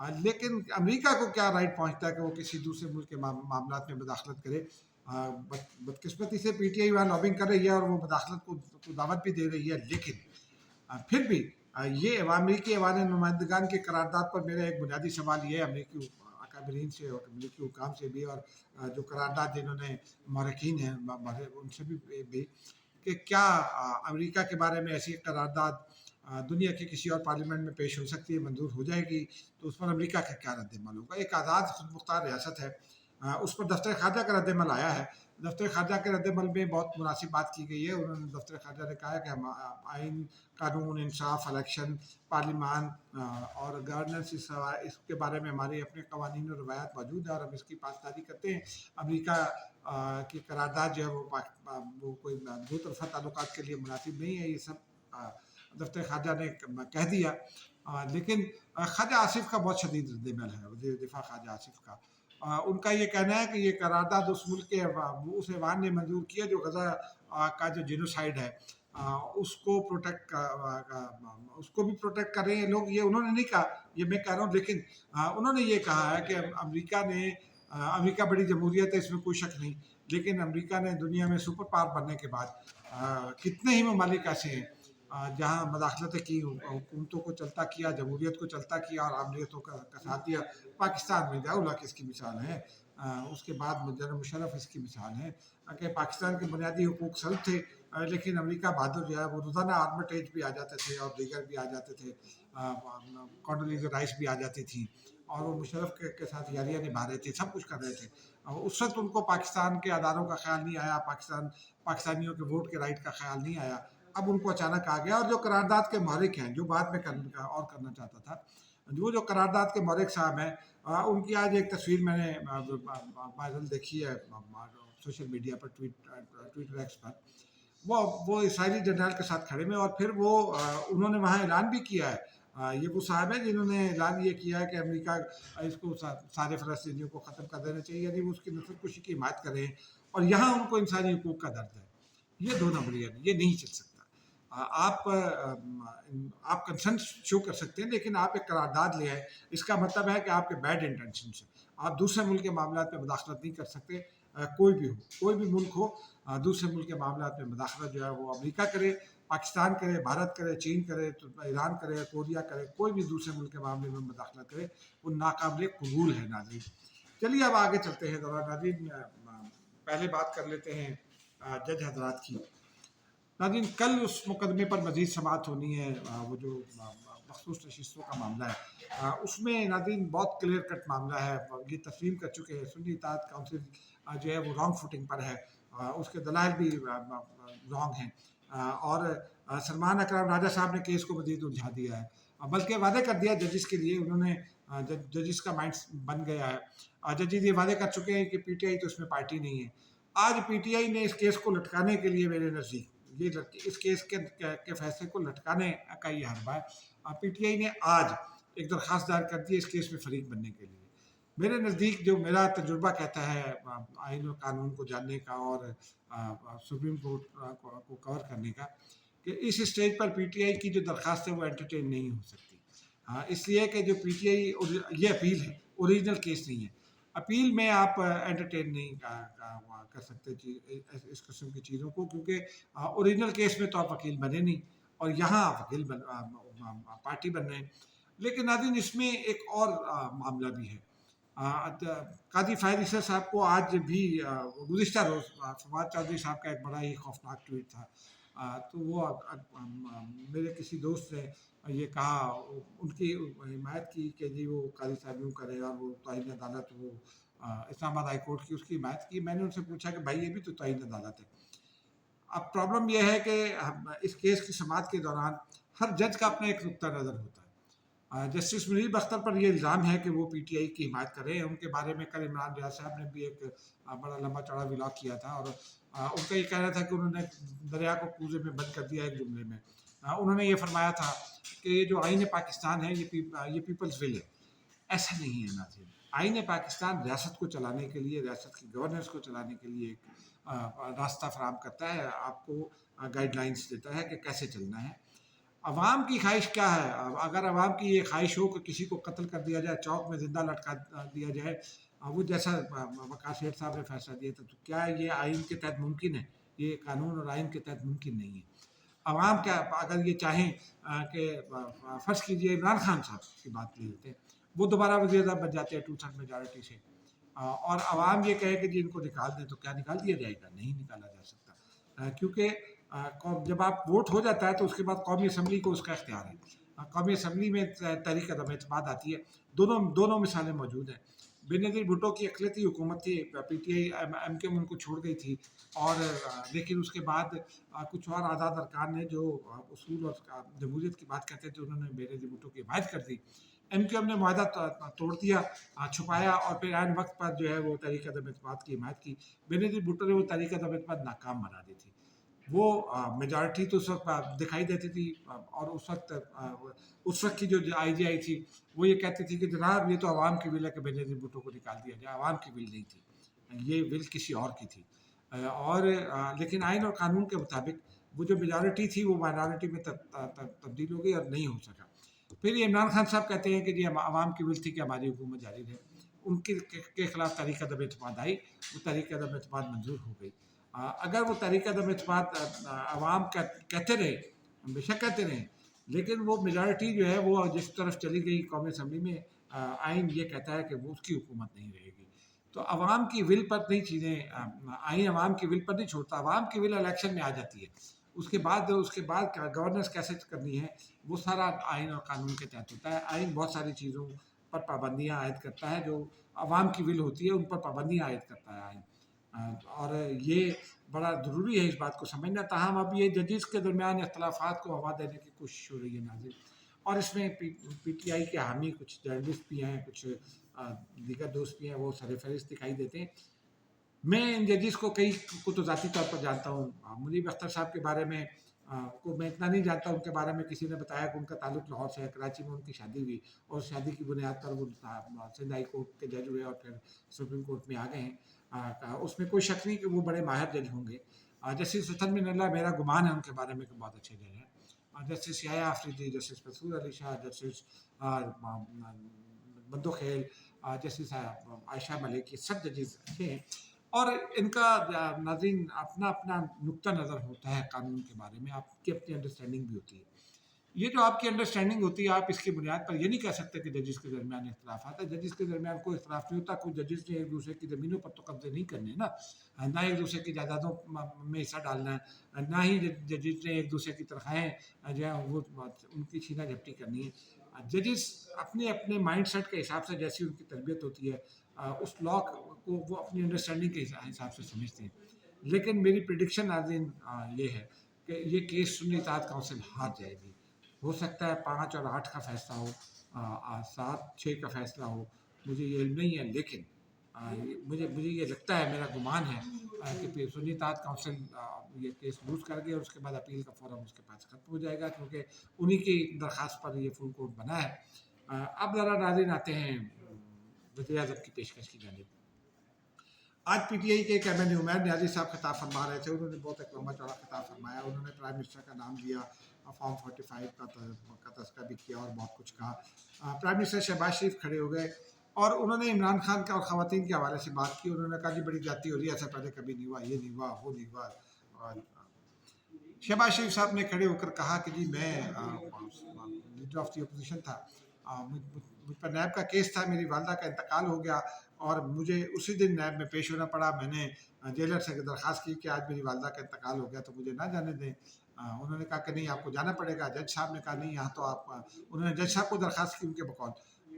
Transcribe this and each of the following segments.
لیکن امریکہ کو کیا رائٹ پہنچتا ہے کہ وہ کسی دوسرے ملک کے معاملات میں مداخلت کرے؟ بدقسمتی سے پی ٹی آئی وہاں لابنگ کر رہی ہے اور وہ مداخلت کو دعوت بھی دے رہی ہے، لیکن پھر بھی یہ امریکی ایوان نمائندگان کے قرارداد پر میرا ایک بنیادی سوال یہ ہے امریکی اکابرین سے اور امریکی حکام سے بھی، اور جو قرارداد جنہوں نے مورخین ہیں ان سے بھی کہ کیا امریکہ کے بارے میں ایسی قرارداد دنیا کے کسی اور پارلیمنٹ میں پیش ہو سکتی ہے، منظور ہو جائے گی تو اس پر امریکہ کا کیا رد عمل ہوگا؟ ایک آزاد خود مختار ریاست ہے، اس پر دفتر خارجہ کا رد عمل آیا ہے۔ دفتر خارجہ کے رد عمل میں بہت مناسب بات کی گئی ہے، انہوں نے دفتر خارجہ نے کہا ہے کہ ہم آئین، قانون، انصاف، الیکشن، پارلیمان اور گورننس اس کے بارے میں ہمارے اپنے قوانین اور روایات موجود ہیں اور ہم اس کی پاسداری کرتے ہیں۔ امریکہ کی قرارداد جو ہے وہ کوئی دو طرفہ تعلقات کے لیے مناسب نہیں ہے، یہ سب دفتر خارجہ نے کہہ دیا۔ لیکن خواجہ آصف کا بہت شدید رد عمل ہے، وزیر دفاع خواجہ آصف کا۔ ان کا یہ کہنا ہے کہ یہ قرارداد اس ملک کے اس ایوان نے منظور کیا جو غزہ کا جو جینوسائیڈ ہے اس کو بھی پروٹیکٹ کر رہے ہیں لوگ۔ یہ انہوں نے نہیں کہا، یہ میں کہہ رہا ہوں، لیکن انہوں نے یہ کہا ہے کہ امریکہ بڑی جمہوریت ہے، اس میں کوئی شک نہیں، لیکن امریکہ نے دنیا میں سپر پاور بننے کے بعد کتنے ہی ممالک ایسے ہیں جہاں مداخلتیں کی، حکومتوں کو چلتا کیا، جمہوریت کو چلتا کیا اور عاملیتوں کا ساتھ دیا۔ پاکستان میں ضیاء الحق اس کی مثال ہے، اس کے بعد جنرل مشرف اس کی مثال ہے کہ پاکستان کے بنیادی حقوق سلب تھے، لیکن امریکہ بہادر جو ہے وہ روزانہ آرمٹیج بھی آ جاتے تھے اور دیگر بھی آ جاتے تھے، کانڈولیزا رائس بھی آ جاتی تھیں اور وہ مشرف کے ساتھ یاریاں نبھا رہے تھے، سب کچھ کر رہے تھے۔ اس وقت ان کو پاکستان کے اداروں کا خیال نہیں آیا، پاکستانیوں کے ووٹ کے رائٹ کا خیال نہیں آیا۔ اب ان کو اچانک آ گیا، اور جو قرارداد کے محرک ہیں، جو بعد میں کرنا چاہتا تھا، وہ جو قرارداد کے محرک صاحب ہیں، ان کی آج ایک تصویر میں نے وائرل دیکھی ہے سوشل میڈیا پر، ٹویٹر ایکس پر، وہ اسرائیلی جنرل کے ساتھ کھڑے میں، اور پھر وہ انہوں نے وہاں اعلان بھی کیا ہے، یہ وہ صاحب ہیں جنہوں نے اعلان یہ کیا ہے کہ امریکہ اس کو سارے فلسطینیوں کو ختم کر دینا چاہیے، یعنی وہ اس کی نسل کشی کی حمایت کریں، اور یہاں ان کو انسانی حقوق کا درد ہے۔ یہ دو نمبری ہے، یہ نہیں چل سکتا۔ آپ کنسرن شو کر سکتے ہیں، لیکن آپ ایک قرارداد لے آئے، اس کا مطلب ہے کہ آپ کے بیڈ انٹینشنز ہیں، آپ دوسرے ملک کے معاملات میں مداخلت نہیں کر سکتے۔ کوئی بھی ہو، کوئی بھی ملک ہو، دوسرے ملک کے معاملات میں مداخلت جو ہے وہ امریکہ کرے، پاکستان کرے، بھارت کرے، چین کرے، ایران کرے، کوریا کرے، کوئی بھی دوسرے ملک کے معاملے میں مداخلت کرے، وہ ناقابل قبول ہے۔ ناظرین چلیے اب آگے چلتے ہیں ذرا، ناظرین پہلے بات کر لیتے ہیں جج حضرات کی۔ ناظرین کل اس مقدمے پر مزید سماعت ہونی ہے، وہ جو مخصوص نشستوں کا معاملہ ہے، اس میں ناظرین بہت کلیئر کٹ معاملہ ہے، یہ تسلیم کر چکے ہیں سنی اطاعت کونسل جو ہے وہ رانگ فوٹنگ پر ہے، اس کے دلائل بھی رانگ ہیں، اور سلمان اکرم راجہ صاحب نے کیس کو مزید الجھا دیا ہے، بلکہ وعدے کر دیا ججز کے لیے، انہوں نے ججز کا مائنڈ بن گیا ہے، ججز یہ وعدے کر چکے ہیں کہ پی ٹی آئی تو اس میں پارٹی نہیں ہے۔ آج پی ٹی آئی نے اس کیس کو لٹکانے کے لیے، میرے نزدیک اس کیس کے فیصلے کو لٹکانے کا یہ حربہ ہے، پی ٹی آئی نے آج ایک درخواست دائر کر دی اس کیس میں فریق بننے کے لیے۔ میرے نزدیک جو میرا تجربہ کہتا ہے آئین و قانون کو جاننے کا اور سپریم کورٹ کو کور کرنے کا، کہ اس stage per P T I کی جو درخواست ہے وہ انٹرٹین نہیں ہو سکتی، اس لیے کہ جو پی ٹی آئی، یہ اپیل ہے، اوریجنل کیس نہیں ہے، اپیل میں آپ انٹرٹین نہیں کر سکتے اس قسم کی چیزوں کو، کیونکہ اوریجنل کیس میں تو آپ وکیل بنے نہیں، اور یہاں آپ وکیل پارٹی بن رہے ہیں۔ لیکن ناظرین اس میں ایک اور معاملہ بھی ہے، قاضی فائد عیسی صاحب کو آج بھی گزشتہ روز فواد چودھری صاحب کا ایک بڑا ہی خوفناک ٹویٹ تھا، تو وہ میرے کسی دوست نے یہ کہا، ان کی حمایت کی کہ جی وہ قاضی صاحب یوں کرے، اور وہ توہین عدالت، وہ اسلام آباد ہائی کورٹ کی اس کی حمایت کی۔ میں نے ان سے پوچھا کہ بھائی یہ بھی تو توہین عدالت ہے۔ اب پرابلم یہ ہے کہ اس کیس کی سماعت کے دوران ہر جج کا اپنا ایک نقطہ نظر ہوتا ہے۔ جسٹس منیب اختر پر یہ الزام ہے کہ وہ پی ٹی آئی کی حمایت کر رہے ہیں، ان کے بارے میں کل عمران ریاض صاحب نے بھی ایک بڑا لمبا چوڑا ولاگ کیا تھا، اور ان کا یہ کہنا تھا کہ انہوں نے دریا کو کوزے میں بند کر دیا۔ ایک جملے میں انہوں نے یہ فرمایا تھا کہ یہ جو آئین پاکستان ہے یہ پیپلز ول ہے۔ ایسا نہیں ہے ناظرین، آئین پاکستان ریاست کو چلانے کے لیے، ریاست کی گورننس کو چلانے کے لیے ایک راستہ فراہم کرتا ہے، آپ کو گائیڈ لائنس دیتا ہے کہ کیسے چلنا ہے۔ عوام کی خواہش کیا ہے؟ اگر عوام کی یہ خواہش ہو کہ کسی کو قتل کر دیا جائے، چوک میں زندہ لٹکا دیا جائے، وہ جیسا وقار سیٹھ صاحب نے فیصلہ دیا تھا، تو کیا یہ آئین کے تحت ممکن ہے؟ یہ قانون اور آئین کے تحت ممکن نہیں ہے۔ عوام کیا اگر یہ چاہیں کہ فرض کیجئے عمران خان صاحب کی بات لے لیتے ہیں، وہ دوبارہ وزیر اعظم بن جاتے ہیں 2/3 میجارٹی سے، اور عوام یہ کہے کہ جی ان کو نکال دیں، تو کیا نکال دیا جائے گا؟ نہیں نکالا جا سکتا، کیونکہ جب آپ ووٹ ہو جاتا ہے تو اس کے بعد قومی اسمبلی کو اس کا اختیار ہے۔ قومی اسمبلی میں تحریک عدم اعتماد آتی ہے۔ دونوں مثالیں موجود ہیں۔ بے نظیر بھٹو کی اقلیتی حکومت تھی، P T I M Q ان کو چھوڑ گئی تھی، اور لیکن اس کے بعد کچھ اور آزاد ارکان نے جو اصول اور جمہوریت کی بات کرتے تھے، انہوں نے بے نظیر بھٹو کی حمایت کر دی۔ ایم کیو ایم نے معاہدہ توڑ دیا، چھپایا، اور پھر عین وقت پر جو ہے وہ تحریک عدم اعتماد کی حمایت کی۔ بے نظیر بھٹو نے وہ تحریک عدم اعتماد ناکام بنا دی تھی۔ وہ میجارٹی تو اس وقت دکھائی دیتی تھی، اور اس وقت کی جو آئی جی آئی تھی وہ یہ کہتی تھی کہ جناب یہ تو عوام کی ول ہے کہ بے نظیر بھٹو کو نکال دیا جائے، عوام کی ول نہیں تھی، یہ ول کسی اور کی تھی۔ اور لیکن آئین اور قانون کے مطابق وہ جو میجارٹی تھی وہ مائنارٹی میں تبدیل ہو گئی اور نہیں ہو سکا۔ پھر یہ عمران خان صاحب کہتے ہیں کہ جی عوام کی ول تھی کہ ہماری حکومت جاری رہے، ان کے خلاف تحریک عدم اعتماد آئی، وہ تحریک عدم اعتماد منظور ہو گئی۔ اگر وہ تحریک عدم اعتماد عوام کہتے رہے، بے شک کہتے رہے، لیکن وہ میجارٹی جو ہے وہ جس طرف چلی گئی قومی اسمبلی میں، آئین یہ کہتا ہے کہ وہ اس کی حکومت نہیں رہے گی۔ تو عوام کی ول پر نہیں چیزیں، آئین عوام کی ول پر نہیں چھوڑتا، عوام کی ول الیکشن میں آ جاتی ہے۔ اس کے بعد گورننس کیسے کرنی ہے وہ سارا آئین اور قانون کے تحت ہوتا ہے۔ آئین بہت ساری چیزوں پر پابندیاں عائد کرتا ہے، جو عوام کی ول ہوتی ہے ان پر پابندیاں عائد کرتا ہے آئین، اور یہ بڑا ضروری ہے اس بات کو سمجھنا۔ تاہم اب یہ ججز کے درمیان اختلافات کو ہوا دینے کی کوشش ہو رہی ہے ناظرین، اور اس میں پی ٹی آئی کے حامی کچھ جرنلسٹ بھی ہیں، کچھ دیگر دوست بھی ہیں، وہ سر فہرست دکھائی دیتے ہیں۔ میں ان ججز کو کئی کو تو ذاتی طور پر جانتا ہوں۔ منیب اختر صاحب کے بارے میں کو میں اتنا نہیں جانتا، ان کے بارے میں کسی نے بتایا کہ ان کا تعلق لاہور سے ہے، کراچی میں ان کی شادی ہوئی، اور شادی کی بنیاد پر وہ سندھ ہائی کورٹ کے جج ہوئے اور پھر سپریم کورٹ میں آ گئے ہیں۔ اس میں کوئی شک نہیں کہ وہ بڑے ماہر جج ہوں گے۔ جسٹس حسن بن اللہ میرا گمان ہے ان کے بارے میں کہ بہت اچھے جج ہیں۔ جسٹس یحییٰ آفریدی، جسٹس مسعود علی شاہ، جسٹس بدو خیل، جسٹس عائشہ ملک، یہ سب ججز اچھے ہیں، اور ان کا ناظرین اپنا اپنا نقطہ نظر ہوتا ہے قانون کے بارے میں، آپ کی اپنی انڈرسٹینڈنگ بھی ہوتی ہے۔ یہ جو آپ کی انڈرسٹینڈنگ ہوتی ہے، آپ اس کی بنیاد پر یہ نہیں کہہ سکتے کہ ججز کے درمیان اختلافات ہیں۔ ججز کے درمیان کوئی اختلاف نہیں ہوتا، کوئی ججز نے ایک دوسرے کی زمینوں پر تو قبضے نہیں کرنے نا، نہ ایک دوسرے کی جائیدادوں میں حصہ ڈالنا ہے، نہ ہی ججز نے ایک دوسرے کی تنخواہیں جو ہے وہ ان کی چھینا جھپٹی کرنی ہے۔ ججز اپنے اپنے مائنڈ سیٹ کے حساب سے جیسی ان کی تربیت ہوتی ہے، اس لا کو وہ اپنی انڈرسٹینڈنگ کے حساب سے سمجھتے ہیں۔ لیکن میری پریڈکشن ناظرین یہ ہے کہ یہ کیس سنی اطاعت کونسل ہار جائے گی۔ ہو سکتا ہے 5 اور 8 کا فیصلہ ہو، 7-6 کا فیصلہ ہو، مجھے یہ علم نہیں ہے، لیکن مجھے یہ لگتا ہے، میرا گمان ہے کہ سنی اطاعت کونسل یہ کیس لوز کر گیا، اور اس کے بعد اپیل کا فورم اس کے پاس ختم ہو جائے گا، کیونکہ انہی کی درخواست پر یہ فل کورٹ بنا ہے۔ اب ذرا ناظرین آتے ہیں وزیر اعظم کی پیشکش کی جانب۔ آج پی ٹی آئی کے ایک ایم این اے عمیر نیازی صاحب خطاب فرما رہے تھے، انہوں نے بہت ایک لمبا چوڑا خطاب فرمایا، انہوں نے پرائم منسٹر کا نام لیا، فارم 45 کا تذکرہ بھی کیا، اور بہت کچھ کہا۔ پرائم منسٹر شہباز شریف کھڑے ہو گئے، اور انہوں نے عمران خان کا اور خواتین کے حوالے سے بات کی۔ انہوں نے کہا کہ بڑی زیادتی ہو رہی ہے، ایسا پہلے کبھی نہیں ہوا، یہ نہیں ہوا، وہ نہیں ہوا۔ شہباز شریف صاحب نے کھڑے ہو کر کہا کہ جی میں لیڈر آف دی اپوزیشن تھا، مجھ پر نیب کا کیس تھا، میری والدہ کا انتقال ہو گیا، اور مجھے اسی دن نیب میں پیش ہونا پڑا۔ میں نے جیلر سے درخواست کی کہ آج میری والدہ کا انتقال ہو گیا تو مجھے نہ جانے دیں۔ انہوں نے کہا کہ نہیں، آپ کو جانا پڑے گا۔ جج صاحب نے کہا نہیں، یہاں تو آپ، انہوں نے جج صاحب کو درخواست کی ان کے بقول،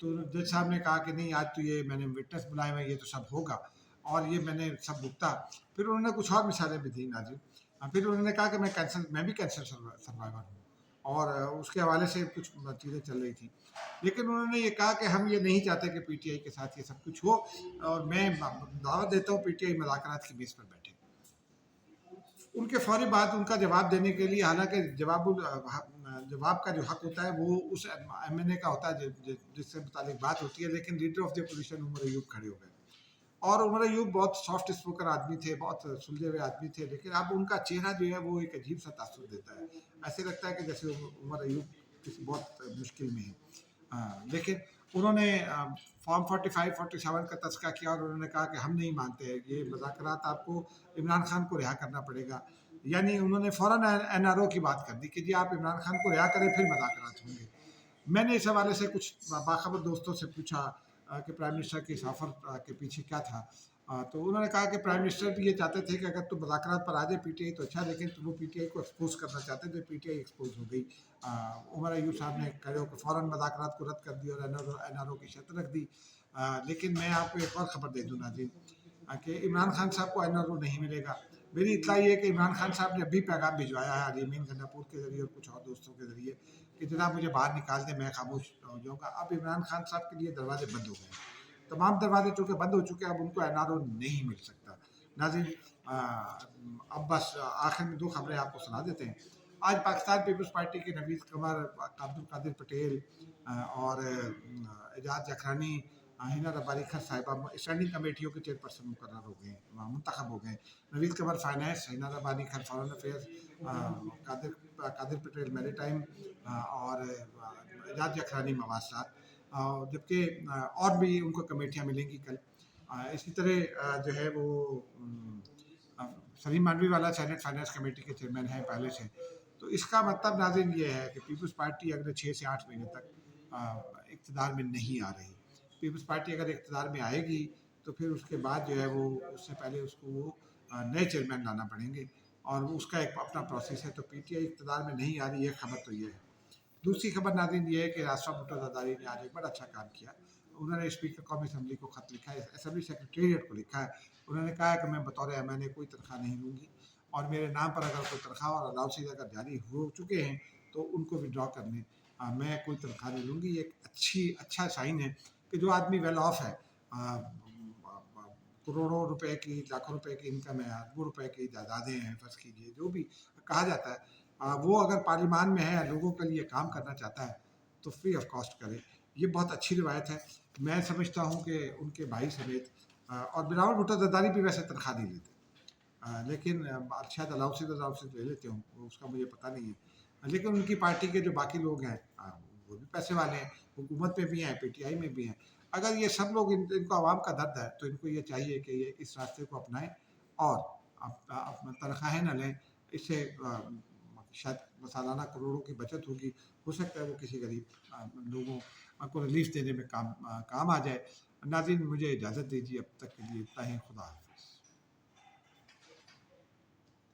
تو جج صاحب نے کہا کہ نہیں، آج تو یہ میں نے وٹنس بلائے ہوئے، یہ تو سب ہوگا، اور یہ میں نے سب بھگتا۔ پھر انہوں نے کچھ اور مثالیں بھی دیں ناظرین۔ پھر انہوں نے کہا کہ میں بھی کینسر سروائیور ہوں، اور اس کے حوالے سے کچھ چیزیں چل رہی تھیں، لیکن انہوں نے یہ کہا کہ ہم یہ نہیں چاہتے کہ پی ٹی آئی کے ساتھ یہ سب کچھ ہو، اور میں دعوت دیتا ہوں پی ٹی آئی مذاکرات کی بیس پر بیٹھے۔ ان کے فوری بعد ان کا جواب دینے کے لیے، حالانکہ جواب کا جو حق ہوتا ہے وہ اس ایم این اے کا ہوتا ہے جس سے متعلق بات ہوتی ہے، لیکن leader of the opposition Omar Ayub کھڑے ہو گئے، اور عمر ایوب بہت سافٹ اسپوکر آدمی تھے، بہت سلجھے ہوئے آدمی تھے، لیکن اب ان کا چہرہ جو ہے وہ ایک عجیب سا تاثر دیتا ہے، ایسے لگتا ہے کہ جیسے عمر ایوب کسی بہت مشکل میں ہیں۔ لیکن انہوں نے فارم 45 47 کا تذکرہ کیا اور انہوں نے کہا کہ ہم نہیں مانتے، یہ مذاکرات آپ کو عمران خان کو رہا کرنا پڑے گا، یعنی انہوں نے فوراً این آر او کی بات کر دی کہ جی آپ عمران خان کو رہا کریں پھر مذاکرات ہوں گے۔ میں نے اس حوالے سے کچھ باخبر دوستوں سے پوچھا کہ پرائم منسٹر کے سفر کے پیچھے کیا تھا، تو انہوں نے کہا کہ پرائم منسٹر بھی یہ چاہتے تھے کہ اگر تو مذاکرات پر آ جائے پی ٹی آئی تو اچھا، لیکن وہ پی ٹی آئی کو ایکسپوز کرنا چاہتے تھے، پی ٹی آئی ایکسپوز ہو گئی۔ عمر ایوب صاحب نے کہہ کہ فوراً مذاکرات کو رد کر دی اور این آر او کی شرط رکھ دی۔ لیکن میں آپ کو ایک اور خبر دے دوں ناظرین کہ عمران خان صاحب کو این آر او نہیں ملے گا۔ میری اطلاع یہ ہے کہ عمران خان صاحب نے ابھی پیغام بھجوایا ہے علی امین گنڈاپور کے ذریعے اور کچھ اور دوستوں کے ذریعے کہ جناب مجھے باہر نکال دیں، میں خاموش ہو جاؤں گا۔ اب عمران خان صاحب کے لیے دروازے بند ہو گئے ہیں، تمام دروازے چونکہ بند ہو چکے ہیں، اب ان کو این آر او نہیں مل سکتا۔ ناظرین اب بس آخر میں دو خبریں آپ کو سنا دیتے ہیں۔ آج پاکستان پیپلز پارٹی کے نوید قمر، عبدالقادر پٹیل اور اعجاز جکھرانی، ہینا ربانی خان صاحبہ اسٹینڈنگ کمیٹیوں کے چیئرپرسن مقرر ہو گئے ہیں، منتخب ہو گئے ہیں۔ نوید قمر فائنانس، ہینا ربانی خان فارن افیئرز، قادر پٹیل میری ٹائم اور اعجاز جکھرانی مواصلات، جبکہ اور بھی ان کو کمیٹیاں ملیں گی کل۔ اسی طرح جو ہے وہ سلیم مانوی والا سینٹ فائنانس کمیٹی کے چیئرمین ہیں پہلے سے۔ تو اس کا مطلب ناظرین یہ ہے کہ پیپلز پارٹی اگلے 6 سے 8 مہینے تک اقتدار میں نہیں آ رہی۔ پیپلز پارٹی اگر اقتدار میں آئے گی تو پھر اس کے بعد جو ہے وہ اس سے پہلے اس کو وہ نئے چیئرمین لانا پڑیں گے اور اس کا ایک اپنا پروسیس ہے۔ تو پی ٹی آئی اقتدار میں نہیں آ رہی، یہ خبر تو یہ ہے۔ دوسری خبر ناظرین یہ ہے کہ راشٹرا بھٹو زرداری نے آج ایک بڑا اچھا کام کیا، انہوں نے اسپیکر قومی اسمبلی کو خط لکھا ہے، اسمبلی سیکریٹریٹ کو لکھا ہے۔ انہوں نے کہا ہے کہ میں بطور ایم این اے کوئی تنخواہ نہیں لوں گی اور میرے نام پر اگر کوئی تنخواہ اور الاؤنسز اگر جاری ہو چکے ہیں تو ان کو وڈرا کر لیں، میں کوئی تنخواہ نہیں لوں گی۔ یہ ایک اچھا سائن ہے کہ جو آدمی ویل آف ہے، کروڑوں روپے کی، لاکھوں روپے کی انکم ہے، اربوں روپے کی جائیدادیں ہیں، فرض کیجیے جو بھی کہا جاتا ہے، وہ اگر پارلیمان میں ہے، لوگوں کے لیے کام کرنا چاہتا ہے تو فری آف کاسٹ کرے۔ یہ بہت اچھی روایت ہے۔ میں سمجھتا ہوں کہ ان کے بھائی سمیت اور بلاول بھٹو زرداری بھی ویسے تنخواہ نہیں لیتے، لیکن شاید الاؤنسز لے لیتے ہوں، اس کا مجھے پتہ نہیں ہے، لیکن ان کی پارٹی کے جو باقی لوگ ہیں وہ بھی پیسے والے ہیں، حکومت میں بھی ہیں، پی ٹی آئی میں بھی ہیں۔ اگر یہ سب لوگ ان کو عوام کا درد ہے تو ان کو یہ چاہیے کہ یہ اس راستے کو اپنائیں اور تنخواہیں نہ لیں، اس سے شاید سالانہ کروڑوں کی بچت ہوگی، ہو سکتا ہے وہ کسی غریب لوگوں کو ریلیف دینے میں کام آ جائے۔ ناظرین مجھے اجازت دیجیے، اب تک کے لیے اتنا ہی، خدا حافظ۔